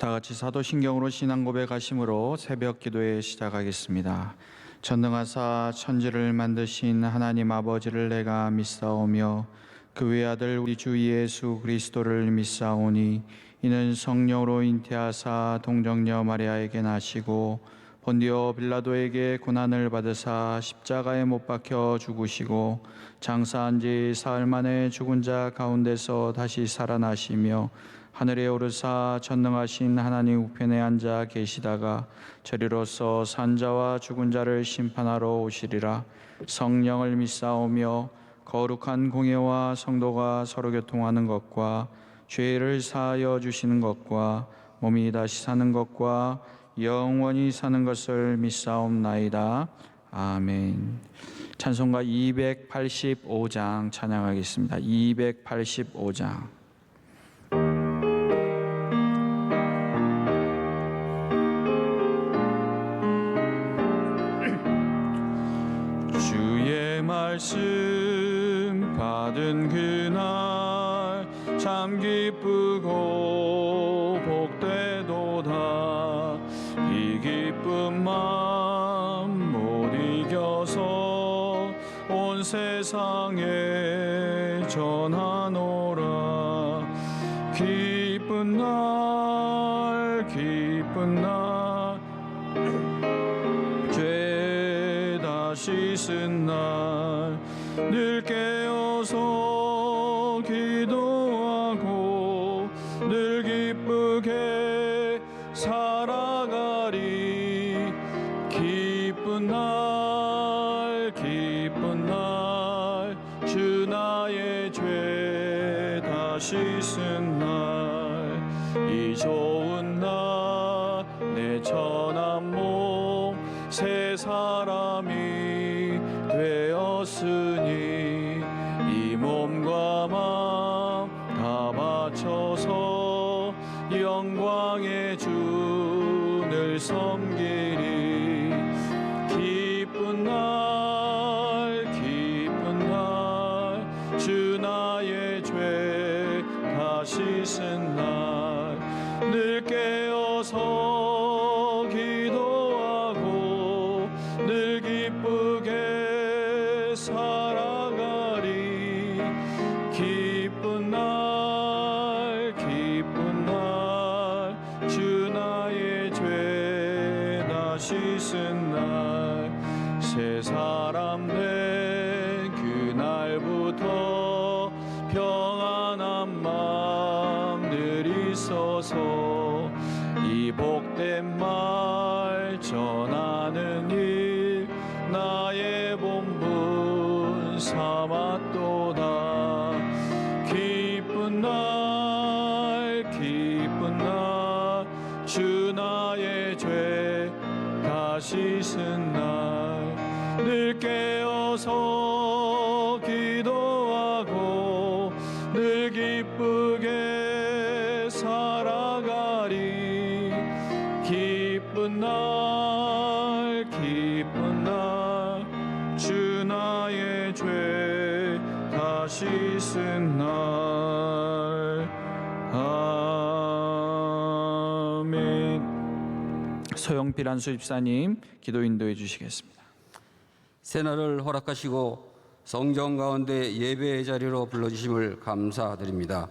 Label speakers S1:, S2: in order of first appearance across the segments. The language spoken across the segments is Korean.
S1: 다 같이 사도신경으로 신앙 고백하심으로 새벽 기도에 시작하겠습니다. 전능하사 천지를 만드신 하나님 아버지를 내가 믿사오며 그 외아들 우리 주 예수 그리스도를 믿사오니 이는 성령으로 잉태하사 동정녀 마리아에게 나시고 본디오 빌라도에게 고난을 받으사 십자가에 못 박혀 죽으시고 장사한 지 사흘 만에 죽은 자 가운데서 다시 살아나시며 하늘에 오르사 전능하신 하나님 우편에 앉아 계시다가 저리로서 산자와 죽은 자를 심판하러 오시리라. 성령을 믿사오며 거룩한 공예와 성도가 서로 교통하는 것과 죄를 사하여 주시는 것과 몸이 다시 사는 것과 영원히 사는 것을 믿사옵나이다. 아멘. 찬송가 285장 찬양하겠습니다. 285장. 주의 말씀 받은 그날 참 기쁘고 복되도다. 이 기쁜 마음 못 이겨서 온 세상에 전하노라. 기쁜 날 기쁜 날 죄 다 씻은 날 늘 깨어서 기도하고 늘 기쁘게 살아가리. 기쁜 날 기쁜 날 주 나의 죄 다 씻은 날 이 좋은 날 내 천한 몸 새 사람이 되었으니 이 몸과 마음 다 바쳐서 영광의 주를 섬기리. 기쁜 날 기쁜 날 주 나의 죄 다 씻은 날 늘 깨어서 기도하고 늘 기쁘게 살아가리. 기쁜 날 기쁜 날 주 나의 죄 다 씻은 날 새 사람 된 그날부터 평안한 마음 늘 있어서 이 복된 말 전하는 일 나의 본분 삼았도다. 기쁜 날 기쁜 날 주 나의 죄 다 씻은 날 늘 깨어서 기도하고 늘 기쁘게 살아가리. 기쁜 날 기쁜 날 주 나의 죄 다 씻은 날. 아멘. 소영필 안수 집사님 기도 인도해 주시겠습니다.
S2: 새날을 허락하시고 성정 가운데 예배의 자리로 불러주심을 감사드립니다.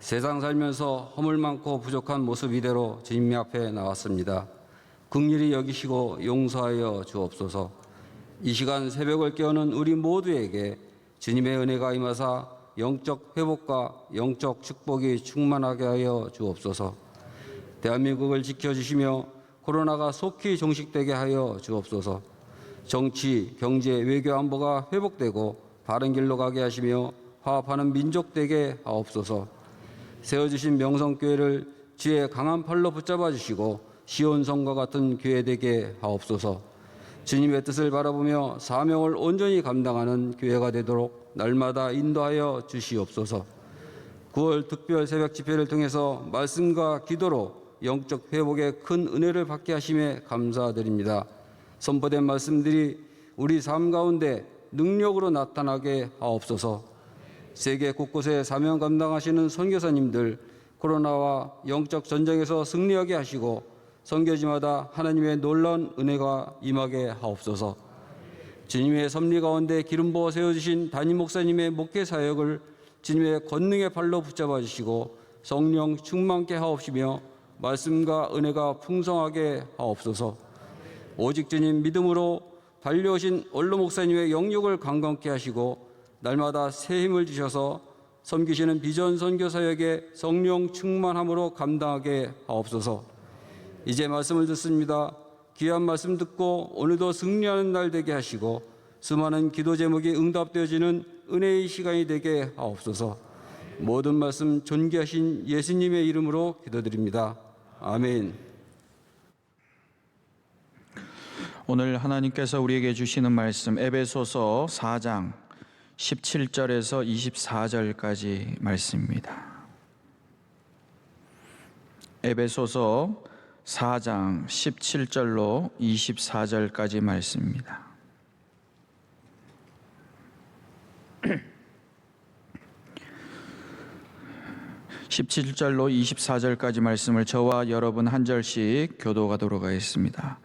S2: 세상 살면서 허물 많고 부족한 모습 이대로 주님 앞에 나왔습니다. 긍휼히 여기시고 용서하여 주옵소서. 이 시간 새벽을 깨우는 우리 모두에게 주님의 은혜가 임하사 영적 회복과 영적 축복이 충만하게 하여 주옵소서. 대한민국을 지켜주시며 코로나가 속히 종식되게 하여 주옵소서. 정치, 경제, 외교, 안보가 회복되고 바른 길로 가게 하시며 화합하는 민족 되게 하옵소서. 세워주신 명성교회를 주의 강한 팔로 붙잡아 주시고 시온성과 같은 교회 되게 하옵소서. 주님의 뜻을 바라보며 사명을 온전히 감당하는 교회가 되도록 날마다 인도하여 주시옵소서. 9월 특별 새벽 집회를 통해서 말씀과 기도로 영적 회복의 큰 은혜를 받게 하심에 감사드립니다. 선포된 말씀들이 우리 삶 가운데 능력으로 나타나게 하옵소서. 세계 곳곳에 사명 감당하시는 선교사님들, 코로나와 영적 전쟁에서 승리하게 하시고 선교지마다 하나님의 놀라운 은혜가 임하게 하옵소서. 주님의 섭리 가운데 기름 부어 세워주신 담임 목사님의 목회 사역을 주님의 권능의 발로 붙잡아 주시고 성령 충만케 하옵시며 말씀과 은혜가 풍성하게 하옵소서. 오직 주님 믿음으로 달려오신 원로 목사님의 영육을 강건케 하시고 날마다 새 힘을 주셔서 섬기시는 비전 선교 사역에 성령 충만함으로 감당하게 하옵소서. 이제 말씀을 듣습니다. 귀한 말씀 듣고 오늘도 승리하는 날 되게 하시고 수많은 기도 제목이 응답되어지는 은혜의 시간이 되게 하옵소서. 모든 말씀 존귀하신 예수님의 이름으로 기도드립니다. 아멘.
S1: 오늘 하나님께서 우리에게 주시는 말씀 에베소서 4장 17절에서 24절까지 말씀입니다. 에베소서 4장 17절로 24절까지 말씀입니다. (17절로 24절까지) 말씀을 저와 여러분 한 절씩 교도하도록 하겠습니다.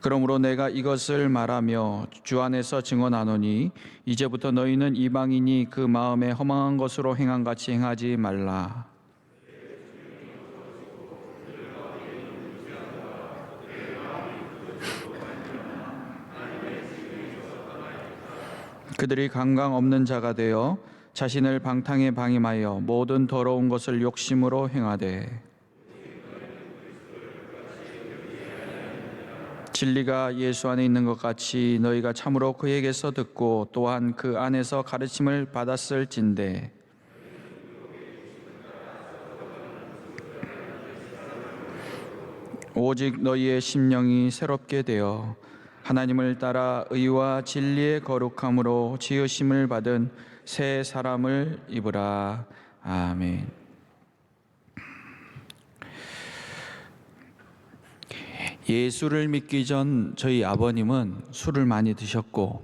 S1: 그러므로 내가 이것을 말하며 주 안에서 증언하노니 이제부터 너희는 이방인이 그 마음에 허망한 것으로 행한 같이 행하지 말라. 그들이 강강 없는 자가 되어 자신을 방탕에 방임하여 모든 더러운 것을 욕심으로 행하되 진리가 예수 안에 있는 것 같이 너희가 참으로 그에게서 듣고 또한 그 안에서 가르침을 받았을진대 오직 너희의 심령이 새롭게 되어 하나님을 따라 의와 진리의 거룩함으로 지으심을 받은 새 사람을 입으라. 아멘. 예수를 믿기 전 저희 아버님은 술을 많이 드셨고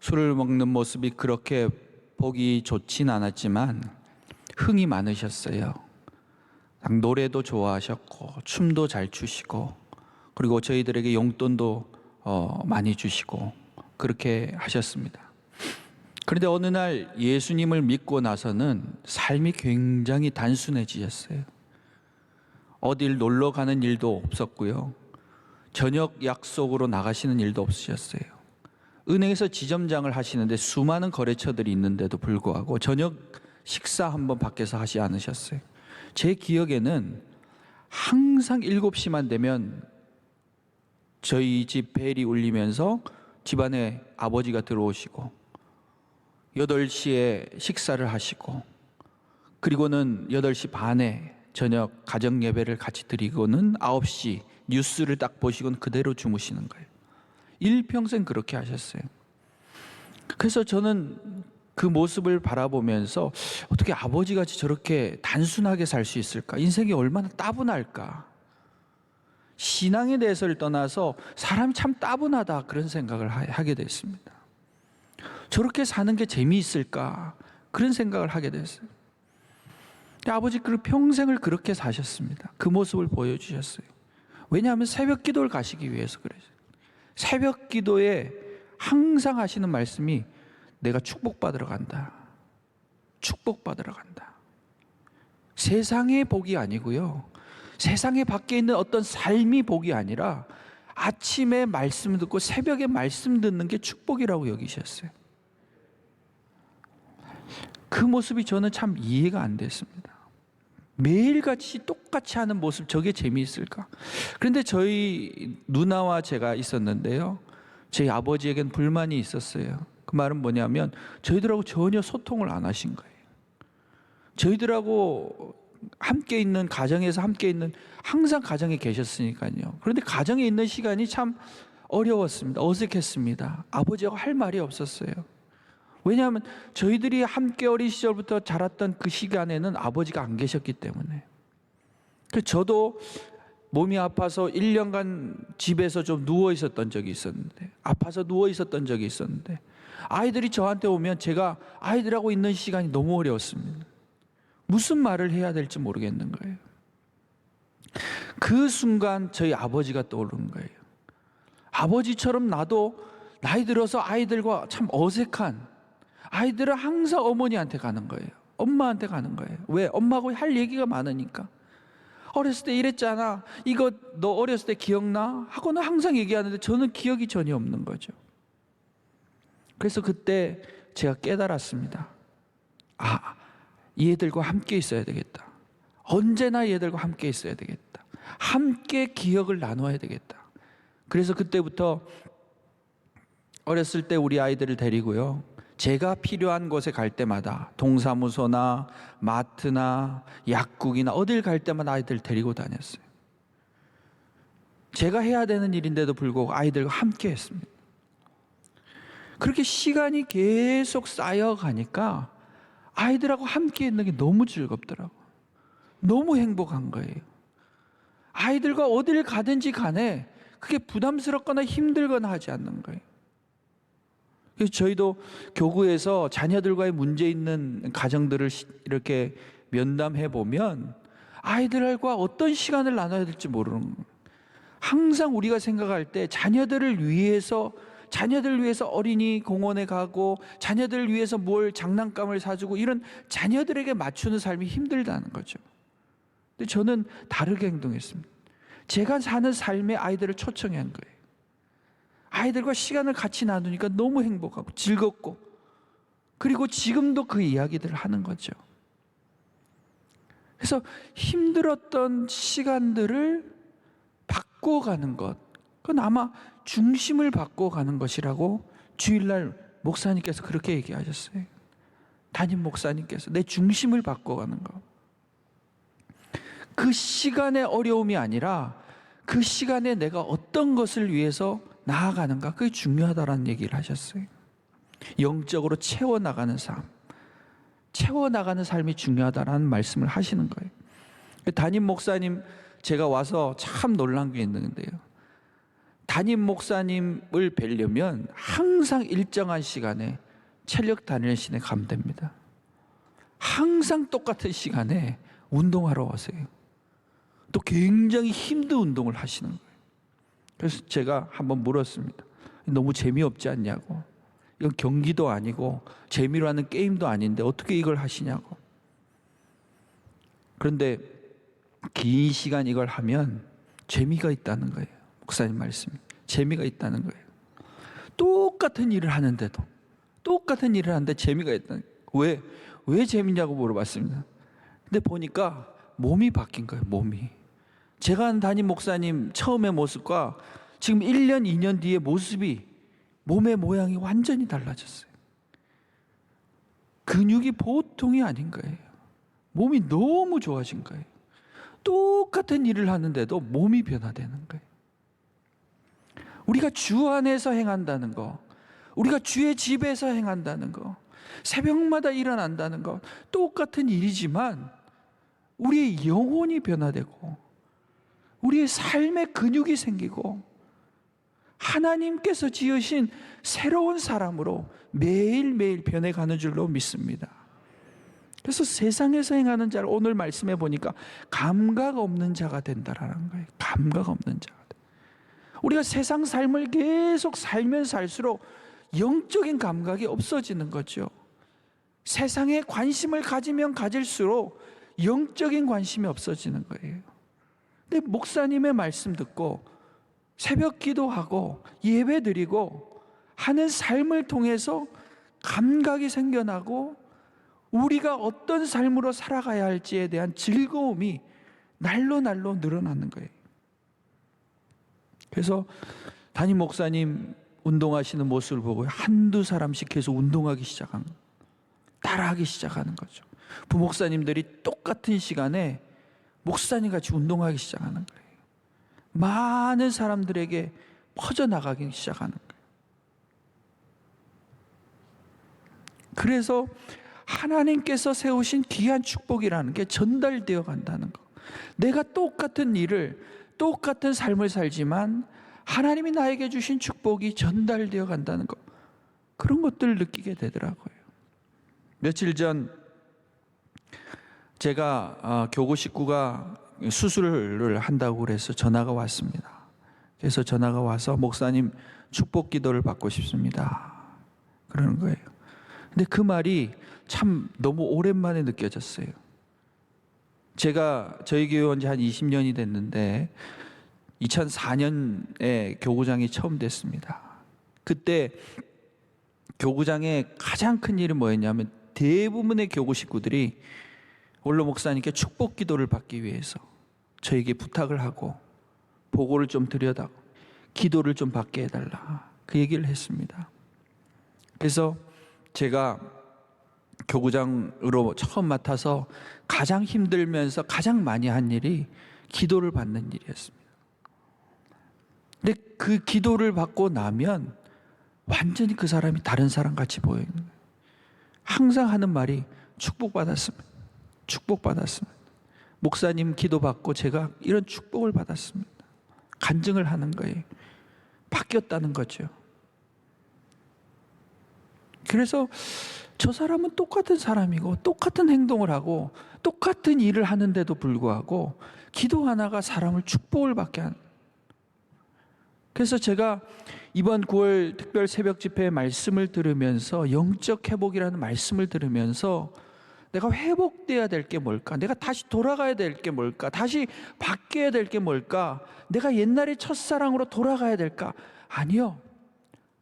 S1: 술을 먹는 모습이 그렇게 보기 좋진 않았지만 흥이 많으셨어요. 노래도 좋아하셨고 춤도 잘 추시고 그리고 저희들에게 용돈도 많이 주시고 그렇게 하셨습니다. 그런데 어느 날 예수님을 믿고 나서는 삶이 굉장히 단순해지셨어요. 어딜 놀러 가는 일도 없었고요. 저녁 약속으로 나가시는 일도 없으셨어요. 은행에서 지점장을 하시는데 수많은 거래처들이 있는데도 불구하고 저녁 식사 한번 밖에서 하지 않으셨어요. 제 기억에는 항상 7시만 되면 저희 집 벨이 울리면서 집안에 아버지가 들어오시고 8시에 식사를 하시고 그리고는 8시 반에 저녁 가정 예배를 같이 드리고는 9시 뉴스를 딱 보시고는 그대로 주무시는 거예요. 일평생 그렇게 하셨어요. 그래서 저는 그 모습을 바라보면서 어떻게 아버지같이 저렇게 단순하게 살 수 있을까? 인생이 얼마나 따분할까? 신앙에 대해서를 떠나서 사람이 참 따분하다 그런 생각을 하게 됐습니다. 저렇게 사는 게 재미있을까? 그런 생각을 하게 됐어요. 아버지 그 평생을 그렇게 사셨습니다. 그 모습을 보여주셨어요. 왜냐하면 새벽 기도를 가시기 위해서 그래요. 새벽 기도에 항상 하시는 말씀이 내가 축복받으러 간다. 축복받으러 간다. 세상의 복이 아니고요. 세상에 밖에 있는 어떤 삶이 복이 아니라 아침에 말씀 듣고 새벽에 말씀 듣는 게 축복이라고 여기셨어요. 그 모습이 저는 참 이해가 안 됐습니다. 매일같이 똑같이 하는 모습 저게 재미있을까? 그런데 저희 누나와 제가 있었는데요. 저희 아버지에겐 불만이 있었어요. 그 말은 뭐냐면 저희들하고 전혀 소통을 안 하신 거예요. 저희들하고 함께 있는 가정에서 함께 있는 항상 가정에 계셨으니까요. 그런데 가정에 있는 시간이 참 어려웠습니다. 어색했습니다. 아버지하고 할 말이 없었어요. 왜냐하면 저희들이 함께 어린 시절부터 자랐던 그 시간에는 아버지가 안 계셨기 때문에. 그래서 저도 몸이 아파서 1년간 집에서 좀 누워 있었던 적이 있었는데, 아파서 누워 있었던 적이 있었는데, 아이들이 저한테 오면 제가 아이들하고 있는 시간이 너무 어려웠습니다. 무슨 말을 해야 될지 모르겠는 거예요. 그 순간 저희 아버지가 떠오르는 거예요. 아버지처럼 나도 나이 들어서 아이들과 참 어색한, 아이들은 항상 어머니한테 가는 거예요. 엄마한테 가는 거예요. 왜? 엄마하고 할 얘기가 많으니까. 어렸을 때 이랬잖아. 이거 너 어렸을 때 기억나? 하고는 항상 얘기하는데 저는 기억이 전혀 없는 거죠. 그래서 그때 제가 깨달았습니다. 아, 얘들과 함께 있어야 되겠다. 언제나 얘들과 함께 있어야 되겠다. 함께 기억을 나눠야 되겠다. 그래서 그때부터 어렸을 때 우리 아이들을 데리고요, 제가 필요한 곳에 갈 때마다 동사무소나 마트나 약국이나 어딜 갈 때마다 아이들 데리고 다녔어요. 제가 해야 되는 일인데도 불구하고 아이들과 함께 했습니다. 그렇게 시간이 계속 쌓여가니까 아이들하고 함께 있는 게 너무 즐겁더라고요. 너무 행복한 거예요. 아이들과 어딜 가든지 간에 그게 부담스럽거나 힘들거나 하지 않는 거예요. 그래서 저희도 교구에서 자녀들과의 문제 있는 가정들을 이렇게 면담해 보면 아이들과 어떤 시간을 나눠야 될지 모르는 거예요. 항상 우리가 생각할 때 자녀들을 위해서 어린이 공원에 가고 자녀들을 위해서 뭘 장난감을 사주고 이런 자녀들에게 맞추는 삶이 힘들다는 거죠. 근데 저는 다르게 행동했습니다. 제가 사는 삶에 아이들을 초청한 거예요. 아이들과 시간을 같이 나누니까 너무 행복하고 즐겁고, 그리고 지금도 그 이야기들을 하는 거죠. 그래서 힘들었던 시간들을 바꿔가는 것, 그건 아마 중심을 바꿔가는 것이라고 주일날 목사님께서 그렇게 얘기하셨어요. 담임 목사님께서 내 중심을 바꿔가는 것. 그 시간의 어려움이 아니라 그 시간에 내가 어떤 것을 위해서 나아가는가, 그게 중요하다라는 얘기를 하셨어요. 영적으로 채워나가는 삶, 채워나가는 삶이 중요하다라는 말씀을 하시는 거예요. 담임 목사님, 제가 와서 참 놀란 게 있는데요, 담임 목사님을 뵈려면 항상 일정한 시간에 체력 단련실에 가면 됩니다. 항상 똑같은 시간에 운동하러 오세요. 또 굉장히 힘든 운동을 하시는 거예요. 그래서 제가 한번 물었습니다. 너무 재미없지 않냐고. 이건 경기도 아니고 재미로 하는 게임도 아닌데 어떻게 이걸 하시냐고. 그런데 긴 시간 이걸 하면 재미가 있다는 거예요. 목사님 말씀이. 재미가 있다는 거예요. 똑같은 일을 하는데 재미가 있다는 거예요. 왜 재미냐고 물어봤습니다. 근데 보니까 몸이 바뀐 거예요. 몸이. 제가 한 담임 목사님 처음의 모습과 지금 1년, 2년 뒤의 모습이, 몸의 모양이 완전히 달라졌어요. 근육이 보통이 아닌 거예요. 몸이 너무 좋아진 거예요. 똑같은 일을 하는데도 몸이 변화되는 거예요. 우리가 주 안에서 행한다는 거, 우리가 주의 집에서 행한다는 거, 새벽마다 일어난다는 거, 똑같은 일이지만 우리의 영혼이 변화되고 우리의 삶의 근육이 생기고 하나님께서 지으신 새로운 사람으로 매일매일 변해가는 줄로 믿습니다. 그래서 세상에서 행하는 자를 오늘 말씀해 보니까 감각 없는 자가 된다라는 거예요. 감각 없는 자가 돼. 우리가 세상 삶을 계속 살면 살수록 영적인 감각이 없어지는 거죠. 세상에 관심을 가지면 가질수록 영적인 관심이 없어지는 거예요. 근데 목사님의 말씀 듣고 새벽 기도하고 예배 드리고 하는 삶을 통해서 감각이 생겨나고 우리가 어떤 삶으로 살아가야 할지에 대한 즐거움이 날로 늘어나는 거예요. 그래서 담임 목사님 운동하시는 모습을 보고 한두 사람씩 계속 운동하기 시작한 거예요. 따라하기 시작하는 거죠. 부목사님들이 똑같은 시간에 목사님 같이 운동하기 시작하는 거예요. 많은 사람들에게 퍼져나가기 시작하는 거예요. 그래서 하나님께서 세우신 귀한 축복이라는 게 전달되어 간다는 거. 내가 똑같은 일을, 똑같은 삶을 살지만 하나님이 나에게 주신 축복이 전달되어 간다는 거. 그런 것들을 느끼게 되더라고요. 며칠 전 제가 교구 식구가 수술을 한다고 그래서 전화가 왔습니다. 그래서 전화가 와서 목사님 축복 기도를 받고 싶습니다. 그러는 거예요. 근데 그 말이 참 너무 오랜만에 느껴졌어요. 제가 저희 교회 온 지 한 20년이 됐는데 2004년에 교구장이 처음 됐습니다. 그때 교구장의 가장 큰 일이 뭐였냐면 대부분의 교구 식구들이 원로 목사님께 축복 기도를 받기 위해서 저에게 부탁을 하고 보고를 좀 드려다고 기도를 좀 받게 해달라 그 얘기를 했습니다. 그래서 제가 교구장으로 처음 맡아서 가장 힘들면서 가장 많이 한 일이 기도를 받는 일이었습니다. 근데 그 기도를 받고 나면 완전히 그 사람이 다른 사람 같이 보이는 거예요. 항상 하는 말이 축복받았습니다. 축복받았습니다. 목사님 기도받고 제가 이런 축복을 받았습니다. 간증을 하는 거예요. 바뀌었다는 거죠. 그래서 저 사람은 똑같은 사람이고 똑같은 행동을 하고 똑같은 일을 하는데도 불구하고 기도 하나가 사람을 축복을 받게 하는. 그래서 제가 이번 9월 특별 새벽 집회 말씀을 들으면서 영적 회복이라는 말씀을 들으면서 내가 회복돼야 될 게 뭘까? 내가 다시 돌아가야 될 게 뭘까? 다시 바뀌어야 될 게 뭘까? 내가 옛날의 첫사랑으로 돌아가야 될까? 아니요.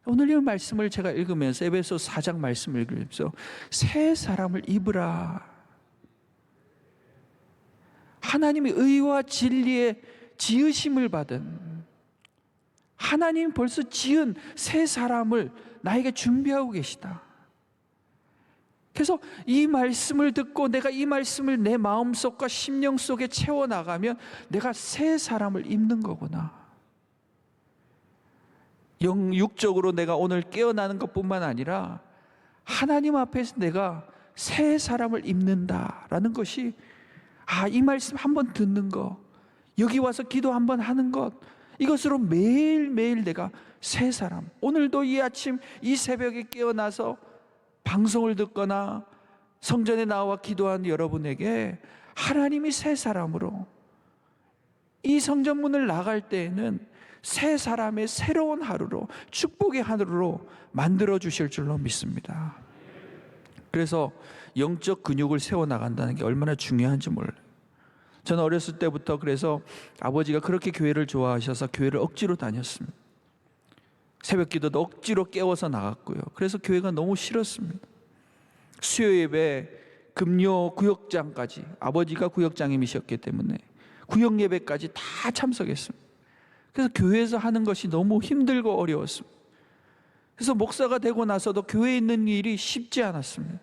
S1: 오늘 이 말씀을 제가 읽으면서 에베소 4장 말씀을 읽으면서 새 사람을 입으라. 하나님의 의와 진리의 지으심을 받은 하나님 벌써 지은 새 사람을 나에게 준비하고 계시다. 그래서 이 말씀을 듣고 내가 이 말씀을 내 마음속과 심령 속에 채워나가면 내가 새 사람을 입는 거구나. 육적으로 내가 오늘 깨어나는 것뿐만 아니라 하나님 앞에서 내가 새 사람을 입는다라는 것이 이 말씀 한번 듣는 것, 여기 와서 기도 한번 하는 것, 이것으로 매일매일 내가 새 사람. 오늘도 이 아침 이 새벽에 깨어나서 방송을 듣거나 성전에 나와 기도한 여러분에게 하나님이 새 사람으로 이 성전문을 나갈 때에는 새 사람의 새로운 하루로 축복의 하루로 만들어 주실 줄로 믿습니다. 그래서 영적 근육을 세워나간다는 게 얼마나 중요한지 몰라요. 저는 어렸을 때부터 그래서 아버지가 그렇게 교회를 좋아하셔서 교회를 억지로 다녔습니다. 새벽 기도도 억지로 깨워서 나갔고요. 그래서 교회가 너무 싫었습니다. 수요 예배, 금요 구역장까지, 아버지가 구역장님이셨기 때문에 구역 예배까지 다 참석했습니다. 그래서 교회에서 하는 것이 너무 힘들고 어려웠습니다. 그래서 목사가 되고 나서도 교회에 있는 일이 쉽지 않았습니다.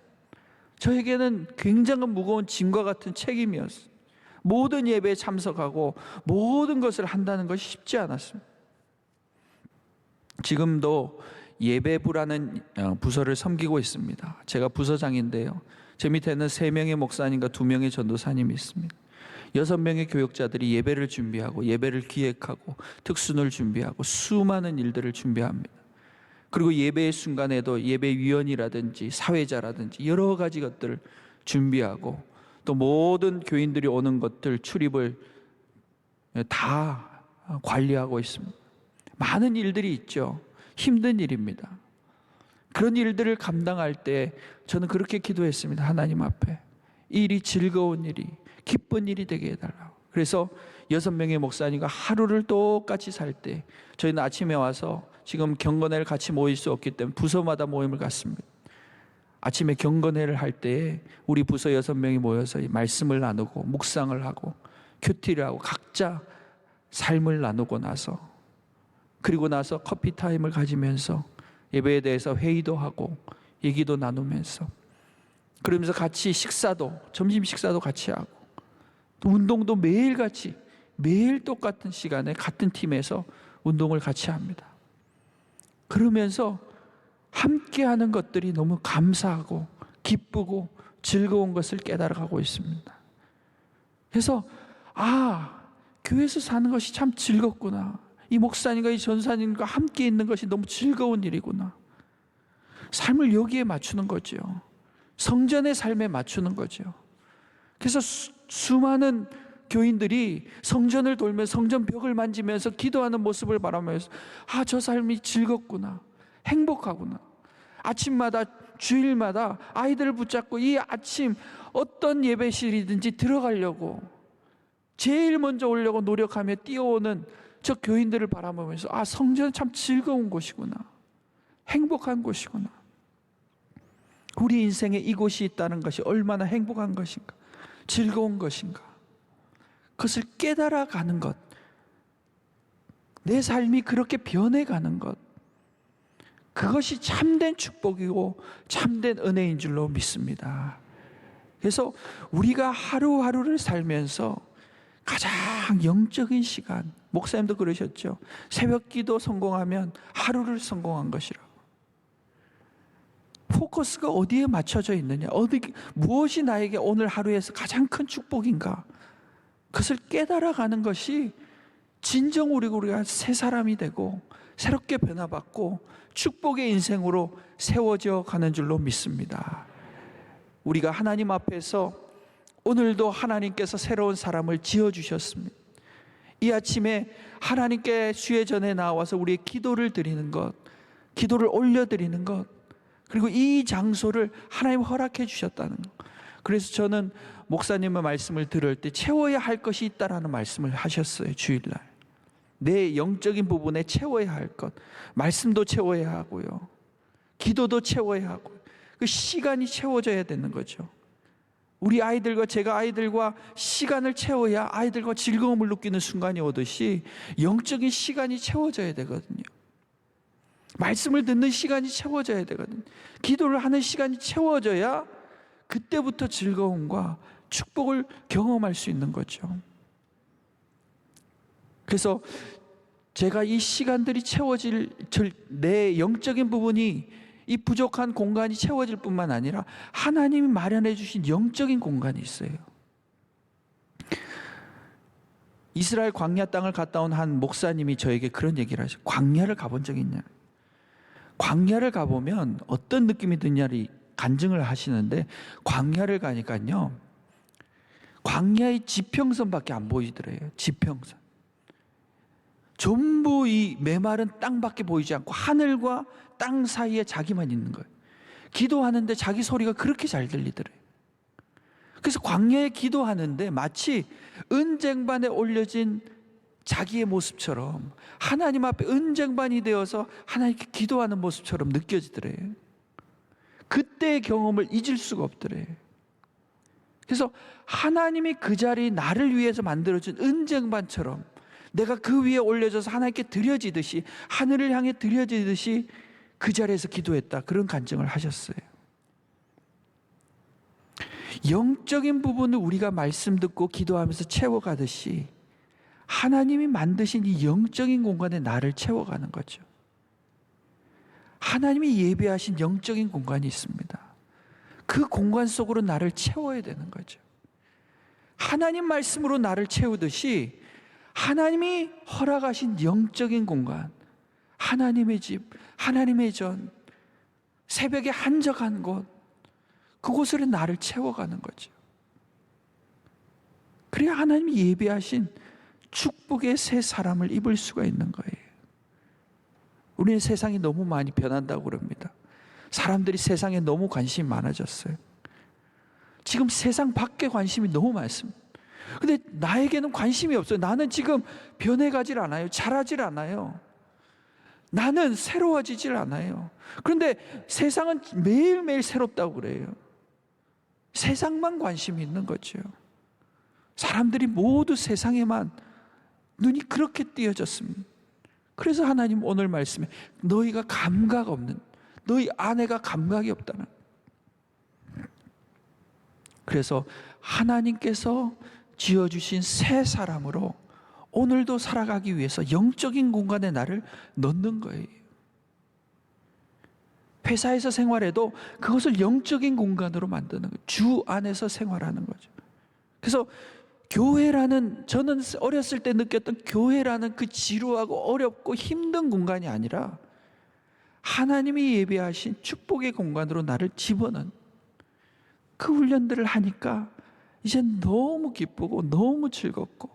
S1: 저에게는 굉장한 무거운 짐과 같은 책임이었습니다. 모든 예배에 참석하고 모든 것을 한다는 것이 쉽지 않았습니다. 지금도 예배부라는 부서를 섬기고 있습니다. 제가 부서장인데요. 제 밑에는 3명의 목사님과 2명의 전도사님이 있습니다. 6명의 교역자들이 예배를 준비하고 예배를 기획하고 특순을 준비하고 수많은 일들을 준비합니다. 그리고 예배의 순간에도 예배위원이라든지 사회자라든지 여러 가지 것들을 준비하고 또 모든 교인들이 오는 것들 출입을 다 관리하고 있습니다. 많은 일들이 있죠. 힘든 일입니다. 그런 일들을 감당할 때 저는 그렇게 기도했습니다. 하나님 앞에 이 일이 즐거운 일이 기쁜 일이 되게 해달라고. 그래서 6명의 목사님과 하루를 똑같이 살 때 저희는 아침에 와서 지금 경건회를 같이 모일 수 없기 때문에 부서마다 모임을 갖습니다. 아침에 경건회를 할 때에 우리 부서 6명이 모여서 말씀을 나누고 묵상을 하고 큐티를 하고 각자 삶을 나누고 나서 그리고 나서 커피 타임을 가지면서 예배에 대해서 회의도 하고 얘기도 나누면서 그러면서 같이 식사도 점심 식사도 같이 하고 또 운동도 매일같이 매일 똑같은 시간에 같은 팀에서 운동을 같이 합니다. 그러면서 함께하는 것들이 너무 감사하고 기쁘고 즐거운 것을 깨달아가고 있습니다. 그래서 교회에서 사는 것이 참 즐겁구나. 이 목사님과 이 전사님과 함께 있는 것이 너무 즐거운 일이구나. 삶을 여기에 맞추는 거죠. 성전의 삶에 맞추는 거죠. 그래서 수많은 교인들이 성전을 돌며 성전 벽을 만지면서 기도하는 모습을 바라보면서 저 삶이 즐겁구나, 행복하구나. 아침마다 주일마다 아이들을 붙잡고 이 아침 어떤 예배실이든지 들어가려고 제일 먼저 오려고 노력하며 뛰어오는 저 교인들을 바라보면서 성전은 참 즐거운 곳이구나, 행복한 곳이구나. 우리 인생에 이곳이 있다는 것이 얼마나 행복한 것인가, 즐거운 것인가, 그것을 깨달아가는 것, 내 삶이 그렇게 변해가는 것, 그것이 참된 축복이고 참된 은혜인 줄로 믿습니다. 그래서 우리가 하루하루를 살면서 가장 영적인 시간, 목사님도 그러셨죠. 새벽 기도 성공하면 하루를 성공한 것이라고. 포커스가 어디에 맞춰져 있느냐, 무엇이 나에게 오늘 하루에서 가장 큰 축복인가, 그것을 깨달아가는 것이 진정 우리가 새 사람이 되고 새롭게 변화받고 축복의 인생으로 세워져 가는 줄로 믿습니다. 우리가 하나님 앞에서 오늘도 하나님께서 새로운 사람을 지어주셨습니다. 이 아침에 하나님께 주의 전에 나와서 우리의 기도를 드리는 것, 기도를 올려드리는 것, 그리고 이 장소를 하나님 허락해 주셨다는 것. 그래서 저는 목사님의 말씀을 들을 때 채워야 할 것이 있다라는 말씀을 하셨어요. 주일날 내 영적인 부분에 채워야 할 것, 말씀도 채워야 하고요, 기도도 채워야 하고, 그 시간이 채워져야 되는 거죠. 우리 아이들과 제가 아이들과 시간을 채워야 아이들과 즐거움을 느끼는 순간이 오듯이 영적인 시간이 채워져야 되거든요. 말씀을 듣는 시간이 채워져야 되거든요. 기도를 하는 시간이 채워져야 그때부터 즐거움과 축복을 경험할 수 있는 거죠. 그래서 제가 이 시간들이 채워질, 내 영적인 부분이, 이 부족한 공간이 채워질 뿐만 아니라 하나님이 마련해 주신 영적인 공간이 있어요. 이스라엘 광야 땅을 갔다 온 한 목사님이 저에게 그런 얘기를 하셔요. 광야를 가본 적이 있냐? 광야를 가보면 어떤 느낌이 드냐를 간증을 하시는데, 광야를 가니까요, 광야의 지평선밖에 안 보이더래요. 지평선. 전부 이 메마른 땅밖에 보이지 않고 하늘과 땅 사이에 자기만 있는 거예요. 기도하는데 자기 소리가 그렇게 잘 들리더래요. 그래서 광야에 기도하는데 마치 은쟁반에 올려진 자기의 모습처럼, 하나님 앞에 은쟁반이 되어서 하나님께 기도하는 모습처럼 느껴지더래요. 그때의 경험을 잊을 수가 없더래요. 그래서 하나님이 그 자리, 나를 위해서 만들어준 은쟁반처럼 내가 그 위에 올려져서 하나님께 드려지듯이, 하늘을 향해 드려지듯이 그 자리에서 기도했다, 그런 간증을 하셨어요. 영적인 부분을 우리가 말씀 듣고 기도하면서 채워가듯이 하나님이 만드신 이 영적인 공간에 나를 채워가는 거죠. 하나님이 예배하신 영적인 공간이 있습니다. 그 공간 속으로 나를 채워야 되는 거죠. 하나님 말씀으로 나를 채우듯이 하나님이 허락하신 영적인 공간, 하나님의 집, 하나님의 전, 새벽에 한적한 곳, 그곳으로 나를 채워가는 거죠. 그래야 하나님이 예배하신 축복의 새 사람을 입을 수가 있는 거예요. 우리는 세상이 너무 많이 변한다고 그럽니다. 사람들이 세상에 너무 관심이 많아졌어요. 지금 세상 밖에 관심이 너무 많습니다. 근데 나에게는 관심이 없어요. 나는 지금 변해가질 않아요. 자라질 않아요. 나는 새로워지질 않아요. 그런데 세상은 매일매일 새롭다고 그래요. 세상만 관심이 있는 거죠. 사람들이 모두 세상에만 눈이 그렇게 띄어졌습니다. 그래서 하나님 오늘 말씀에 너희가 감각 없는, 너희 아내가 감각이 없다는. 그래서 하나님께서 지어주신 새 사람으로 오늘도 살아가기 위해서 영적인 공간에 나를 넣는 거예요. 회사에서 생활해도 그것을 영적인 공간으로 만드는 거예요. 주 안에서 생활하는 거죠. 그래서 교회라는, 저는 어렸을 때 느꼈던 교회라는 그 지루하고 어렵고 힘든 공간이 아니라 하나님이 예배하신 축복의 공간으로 나를 집어넣은 그 훈련들을 하니까 이젠 너무 기쁘고 너무 즐겁고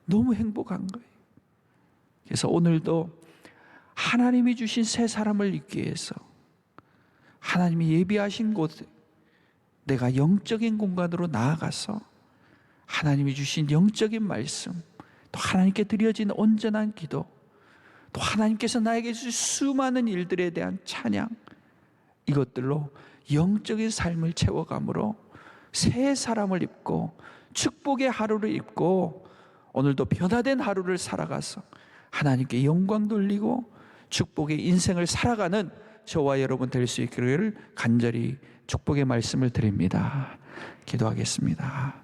S1: 너무 행복한 거예요. 그래서 오늘도 하나님이 주신 새 사람을 입기 위해서 하나님이 예비하신 곳에 내가 영적인 공간으로 나아가서 하나님이 주신 영적인 말씀, 또 하나님께 드려진 온전한 기도, 또 하나님께서 나에게 주신 수많은 일들에 대한 찬양, 이것들로 영적인 삶을 채워감으로 새 사람을 입고 축복의 하루를 입고 오늘도 변화된 하루를 살아가서 하나님께 영광 돌리고 축복의 인생을 살아가는 저와 여러분 될 수 있기를 간절히 축복의 말씀을 드립니다. 기도하겠습니다.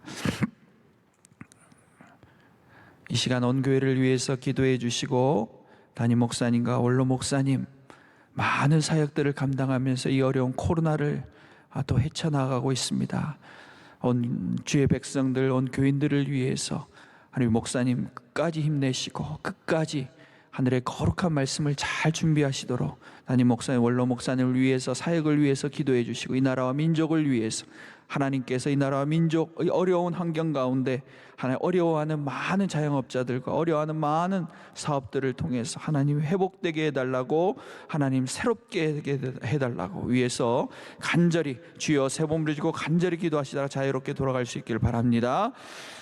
S1: 이 시간 온 교회를 위해서 기도해 주시고 담임 목사님과 원로 목사님 많은 사역들을 감당하면서 이 어려운 코로나를 또 헤쳐나가고 있습니다. 온 주의 백성들, 온 교인들을 위해서 하나님 목사님 끝까지 힘내시고 끝까지 하늘의 거룩한 말씀을 잘 준비하시도록 담임 목사님, 원로 목사님을 위해서 사역을 위해서 기도해 주시고 이 나라와 민족을 위해서 하나님께서 이 나라와 민족의 어려운 환경 가운데 하나님 어려워하는 많은 자영업자들과 어려워하는 많은 사업들을 통해서 하나님 회복되게 해달라고 하나님 새롭게 해달라고 위해서 간절히 주여 세 번 부르시고 간절히 기도하시다가 자유롭게 돌아갈 수 있기를 바랍니다.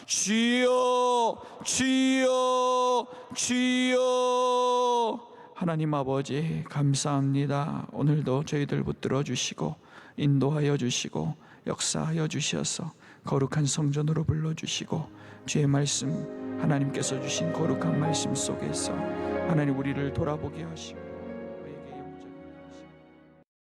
S1: 주여 주여 주여. 하나님 아버지 감사합니다. 오늘도 저희들 붙들어 주시고 인도하여 주시고 역사하여 주셔서 거룩한 성전으로 불러주시고 주의 말씀, 하나님께서 주신 거룩한 말씀 속에서 하나님 우리를 돌아보게 하시고